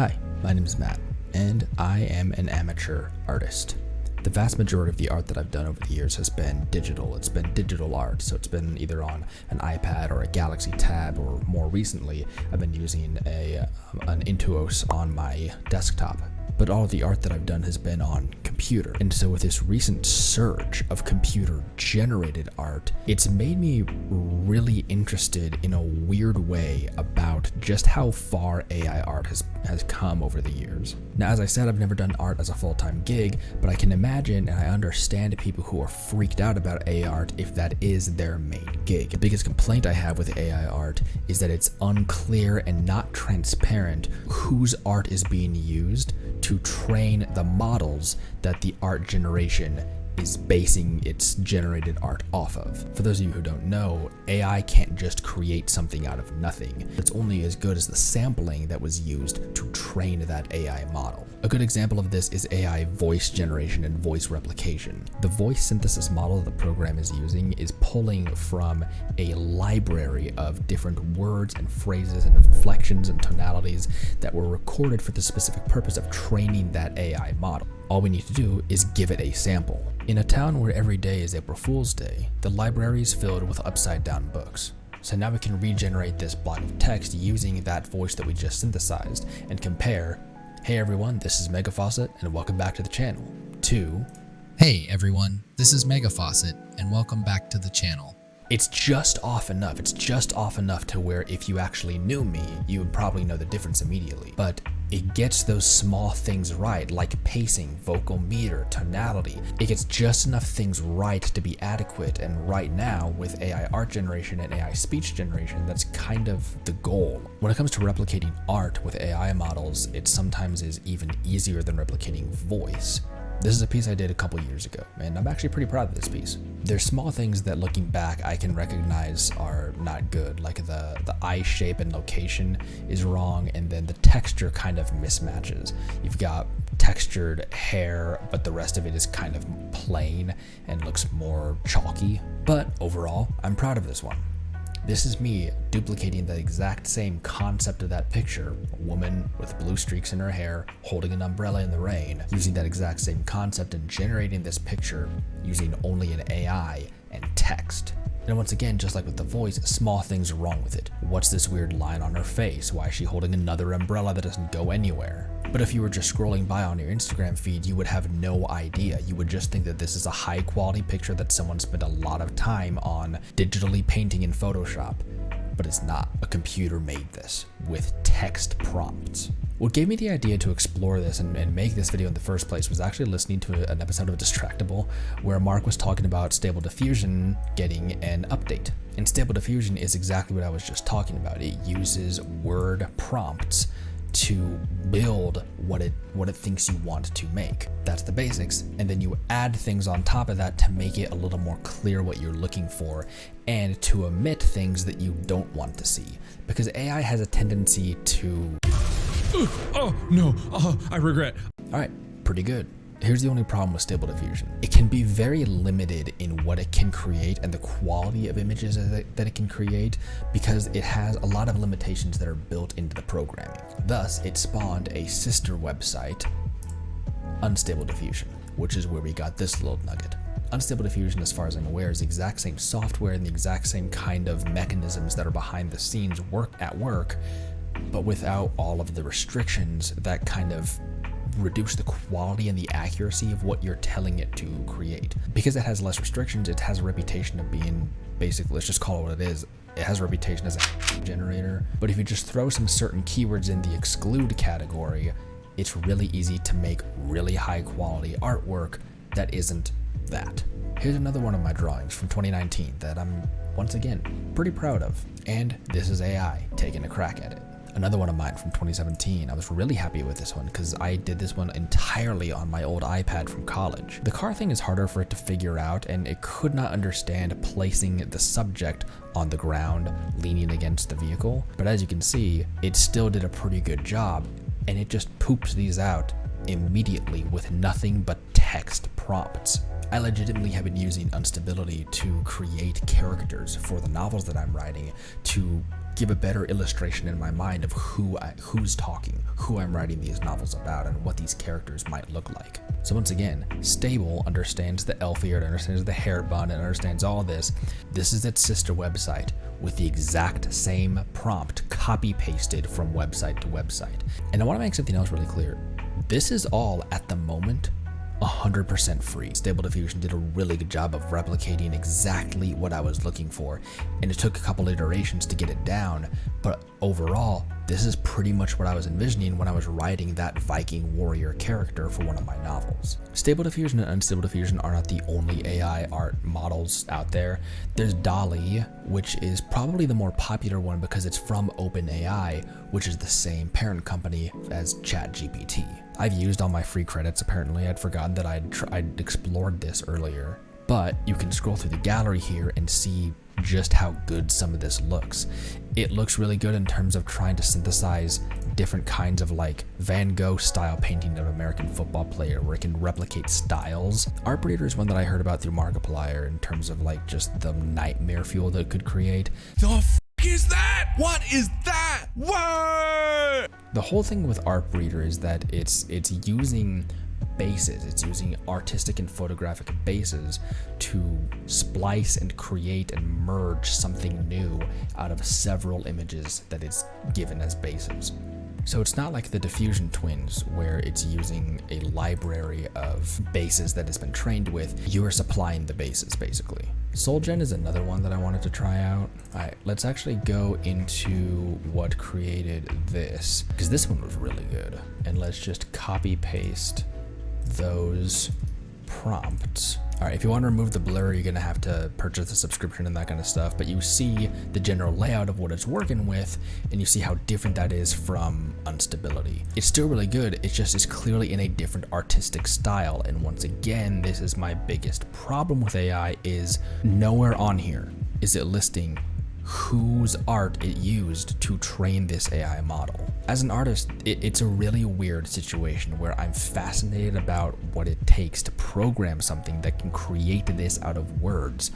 Hi, my name is Matt, and I am an amateur artist. The vast majority of the art that I've done over the years has been digital. It's been digital art, so it's been either on an iPad or a Galaxy Tab, or more recently, I've been using an Intuos on my desktop. But all of the art that I've done has been on computer. And so with this recent surge of computer-generated art, it's made me really interested in a weird way about just how far AI art has come over the years. Now, as I said, I've never done art as a full-time gig, but I can imagine and I understand people who are freaked out about AI art if that is their main gig. The biggest complaint I have with AI art is that it's unclear and not transparent whose art is being used to train the models that the art generation is basing its generated art off of. For those of you who don't know, AI can't just create something out of nothing. It's only as good as the sampling that was used to train that AI model. A good example of this is AI voice generation and voice replication. The voice synthesis model the program is using is pulling from a library of different words and phrases and inflections and tonalities that were recorded for the specific purpose of training that AI model. All we need to do is give it a sample. In a town where every day is April Fool's Day, the library is filled with upside-down books. So now we can regenerate this block of text using that voice that we just synthesized and compare, "Hey everyone, this is megaFAUCET and welcome back to the channel," to, "Hey everyone, this is megaFAUCET and welcome back to the channel." It's just off enough. It's just off enough to where if you actually knew me, you would probably know the difference immediately. But it gets those small things right, like pacing, vocal meter, tonality. It gets just enough things right to be adequate. And right now, with AI art generation and AI speech generation, that's kind of the goal. When it comes to replicating art with AI models, it sometimes is even easier than replicating voice. This is a piece I did a couple years ago, and I'm actually pretty proud of this piece. There's small things that looking back I can recognize are not good, like the eye shape and location is wrong, and then the texture kind of mismatches. You've got textured hair, but the rest of it is kind of plain and looks more chalky. But overall, I'm proud of this one. This is me duplicating the exact same concept of that picture, a woman with blue streaks in her hair holding an umbrella in the rain, using that exact same concept and generating this picture using only an AI and text. And once again, just like with the voice, small things are wrong with it. What's this weird line on her face? Why is she holding another umbrella that doesn't go anywhere? But if you were just scrolling by on your Instagram feed, you would have no idea. You would just think that this is a high quality picture that someone spent a lot of time on digitally painting in Photoshop. But it's not. A computer made this with text prompts. What gave me the idea to explore this and make this video in the first place was actually listening to an episode of Distractable where Mark was talking about Stable Diffusion getting an update. And Stable Diffusion is exactly what I was just talking about. It uses word prompts to build what it thinks you want to make. That's the basics, and then you add things on top of that to make it a little more clear what you're looking for and to omit things that you don't want to see, because AI has a tendency to oh no, I regret. All right, pretty good. Here's the only problem with Stable Diffusion. It can be very limited in what it can create and the quality of images that it can create, because it has a lot of limitations that are built into the programming. Thus, it spawned a sister website, Unstable Diffusion, which is where we got this little nugget. Unstable Diffusion, as far as I'm aware, is the exact same software and the exact same kind of mechanisms that are behind the scenes work, but without all of the restrictions that kind of reduce the quality and the accuracy of what you're telling it to create. Because it has less restrictions, it has a reputation of being basically, let's just call it what it is. It has a reputation as a generator. But if you just throw some certain keywords in the exclude category, it's really easy to make really high quality artwork that isn't that. Here's another one of my drawings from 2019 that I'm, once again, pretty proud of. And this is AI taking a crack at it. Another one of mine from 2017. I was really happy with this one because I did this one entirely on my old iPad from college. The car thing is harder for it to figure out, and it could not understand placing the subject on the ground leaning against the vehicle. But as you can see, it still did a pretty good job, and it just poops these out immediately with nothing but text prompts. I legitimately have been using Unstability to create characters for the novels that I'm writing, to give a better illustration in my mind of who's talking, who I'm writing these novels about, and what these characters might look like. So once again, Stable understands the elf ear, it understands the hair bun, it understands all this. This is its sister website with the exact same prompt copy pasted from website to website. And I want to make something else really clear. This is all at the moment 100% free. Stable Diffusion did a really good job of replicating exactly what I was looking for, and it took a couple iterations to get it down, but overall, this is pretty much what I was envisioning when I was writing that Viking warrior character for one of my novels. Stable Diffusion and Unstable Diffusion are not the only AI art models out there. There's DALL-E, which is probably the more popular one because it's from OpenAI, which is the same parent company as ChatGPT. I've used all my free credits apparently. I'd forgotten that I'd explored this earlier. But you can scroll through the gallery here and see just how good some of this looks. It looks really good in terms of trying to synthesize different kinds of like Van Gogh style painting of an American football player where it can replicate styles. Artbreeder is one that I heard about through Markiplier in terms of like just the nightmare fuel that it could create. The f is that? What is that? What? The whole thing with Artbreeder is that it's using bases, it's using artistic and photographic bases to splice and create and merge something new out of several images that it's given as bases. So it's not like the Diffusion Twins where it's using a library of bases that it's been trained with. You're supplying the bases basically. SoulGen is another one that I wanted to try out. Alright, let's actually go into what created this, because this one was really good. And let's just copy paste those prompts. Alright, if you want to remove the blur, you're going to have to purchase a subscription and that kind of stuff, but you see the general layout of what it's working with, and you see how different that is from Unstability. It's still really good, it's just is clearly in a different artistic style, and once again, this is my biggest problem with AI, is nowhere on here is it listing whose art it used to train this AI model. As an artist, it's a really weird situation where I'm fascinated about what it takes to program something that can create this out of words,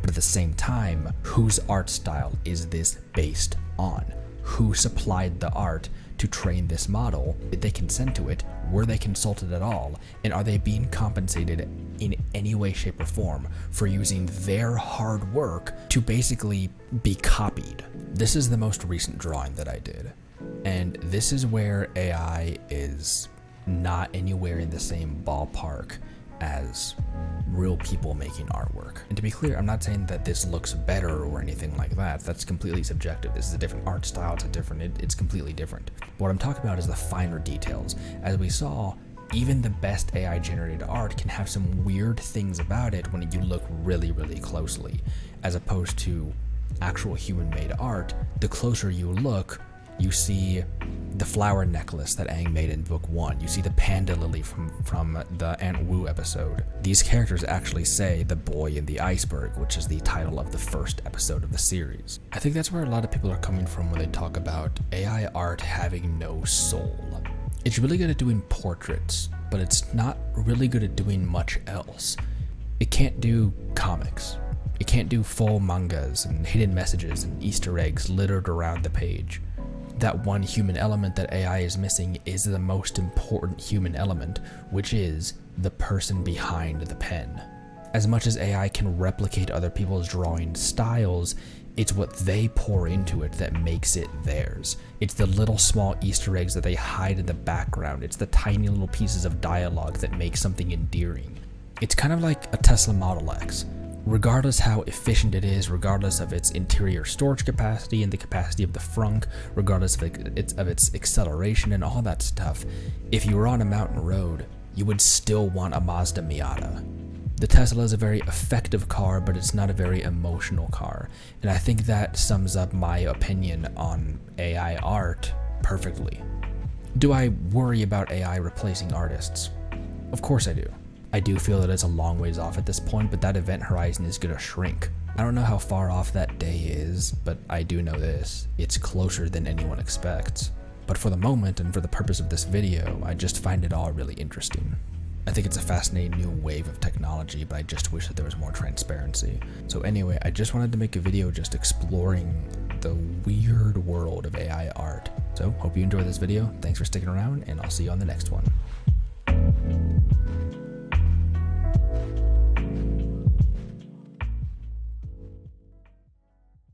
but at the same time, whose art style is this based on? Who supplied the art to train this model? Did they consent to it? Were they consulted at all? And are they being compensated in any way, shape, or form for using their hard work to basically be copied? This is the most recent drawing that I did. And this is where AI is not anywhere in the same ballpark as real people making artwork. And to be clear, I'm not saying that this looks better or anything like that. That's completely subjective. This is a different art style. It's completely different. What I'm talking about is the finer details. As we saw, even the best AI generated art can have some weird things about it when you look really, really closely, as opposed to actual human made art. The closer you look, you see the flower necklace that Aang made in book 1. You see the panda lily from the Aunt Wu episode. These characters actually say the boy in the iceberg, which is the title of the first episode of the series. I think that's where a lot of people are coming from when they talk about AI art having no soul. It's really good at doing portraits, but it's not really good at doing much else. It can't do comics. It can't do full mangas and hidden messages and Easter eggs littered around the page. That one human element that AI is missing is the most important human element, which is the person behind the pen. As much as AI can replicate other people's drawing styles, it's what they pour into it that makes it theirs. It's the little small Easter eggs that they hide in the background. It's the tiny little pieces of dialogue that make something endearing. It's kind of like a Tesla Model X. Regardless how efficient it is, regardless of its interior storage capacity and the capacity of the frunk, regardless of its acceleration and all that stuff, if you were on a mountain road, you would still want a Mazda Miata. The Tesla is a very effective car, but it's not a very emotional car, and I think that sums up my opinion on AI art perfectly. Do I worry about AI replacing artists? Of course I do. I do feel that it's a long ways off at this point, but that event horizon is gonna shrink. I don't know how far off that day is, but I do know this. It's closer than anyone expects. But for the moment, and for the purpose of this video, I just find it all really interesting. I think it's a fascinating new wave of technology, but I just wish that there was more transparency. So anyway, I just wanted to make a video just exploring the weird world of AI art. So hope you enjoyed this video. Thanks for sticking around, and I'll see you on the next one.